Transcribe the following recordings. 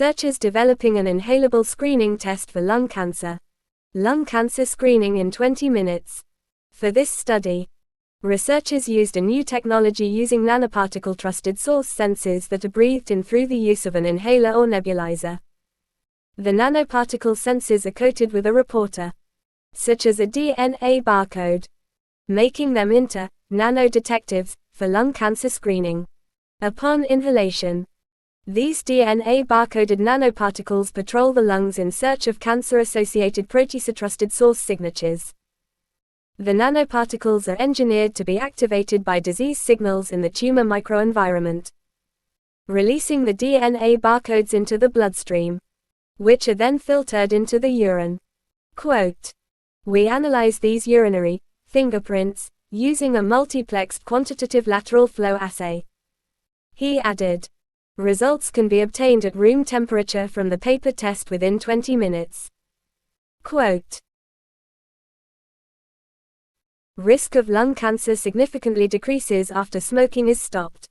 Researchers developing an inhalable screening test for lung cancer. Lung cancer screening in 20 minutes. For this study, researchers used a new technology using nanoparticleTrusted source sensors that are breathed in through the use of an inhaler or nebulizer. The nanoparticle sensors are coated with a reporter, such as a DNA barcode, making them into nano-detectives for lung cancer screening. Upon inhalation, these DNA-barcoded nanoparticles patrol the lungs in search of cancer-associated proteaseTrusted source signatures. The nanoparticles are engineered to be activated by disease signals in the tumor microenvironment, releasing the DNA barcodes into the bloodstream, which are then filtered into the urine. Quote, "We analyze these urinary fingerprints using a multiplexed quantitative lateral flow assay." He added, "Results can be obtained at room temperature from the paper test within 20 minutes. Quote, "Risk of lung cancer significantly decreases after smoking is stopped.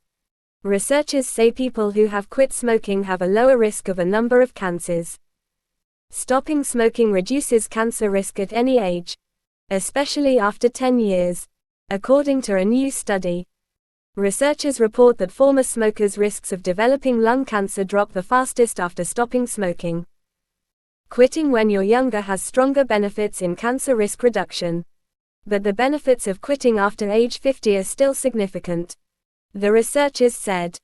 Researchers say people who have quit smoking have a lower risk of a number of cancers. Stopping smoking reduces cancer risk at any age, especially after 10 years, according to a new study. Researchers report that former smokers' risks of developing lung cancer drop the fastest after stopping smoking. Quitting when you're younger has stronger benefits in cancer risk reduction. But the benefits of quitting after age 50 are still significant," the researchers said.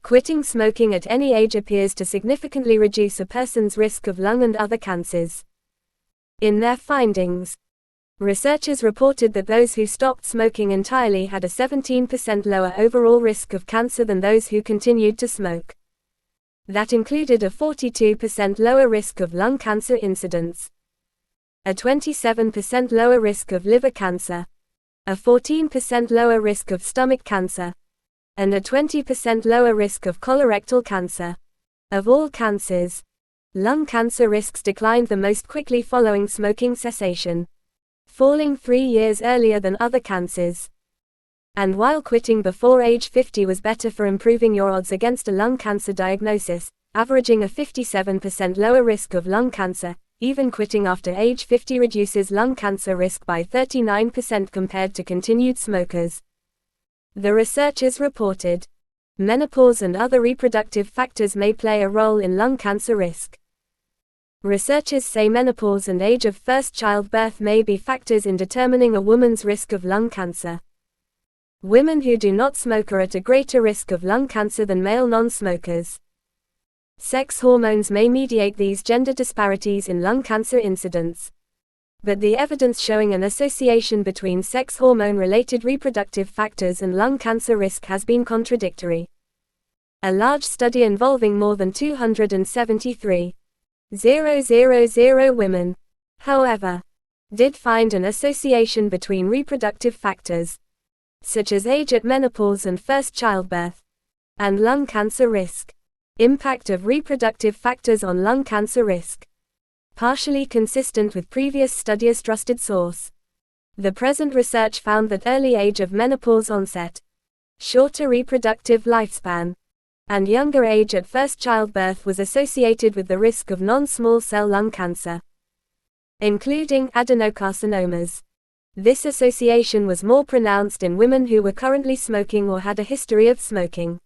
Quitting smoking at any age appears to significantly reduce a person's risk of lung and other cancers. In their findings, researchers reported that those who stopped smoking entirely had a 17% lower overall risk of cancer than those who continued to smoke. That included a 42% lower risk of lung cancer incidence, a 27% lower risk of liver cancer, a 14% lower risk of stomach cancer, and a 20% lower risk of colorectal cancer. Of all cancers, lung cancer risks declined the most quickly following smoking cessation, falling 3 years earlier than other cancers. And while quitting before age 50 was better for improving your odds against a lung cancer diagnosis, averaging a 57% lower risk of lung cancer, even quitting after age 50 reduces lung cancer risk by 39% compared to continued smokers. The researchers reported, menopause and other reproductive factors may play a role in lung cancer risk. Researchers say menopause and age of first childbirth may be factors in determining a woman's risk of lung cancer. Women who do not smoke are at a greater risk of lung cancer than male non-smokers. Sex hormones may mediate these gender disparities in lung cancer incidence. But the evidence showing an association between sex hormone-related reproductive factors and lung cancer risk has been contradictory. A large study involving more than 273,000 women, however, did find an association between reproductive factors, such as age at menopause and first childbirth, and lung cancer risk. Impact of reproductive factors on lung cancer risk. Partially consistent with previous studies' trusted source. The present research found that early age of menopause onset, shorter reproductive lifespan, and younger age at first childbirth was associated with the risk of non-small cell lung cancer, including adenocarcinomas. This association was more pronounced in women who were currently smoking or had a history of smoking.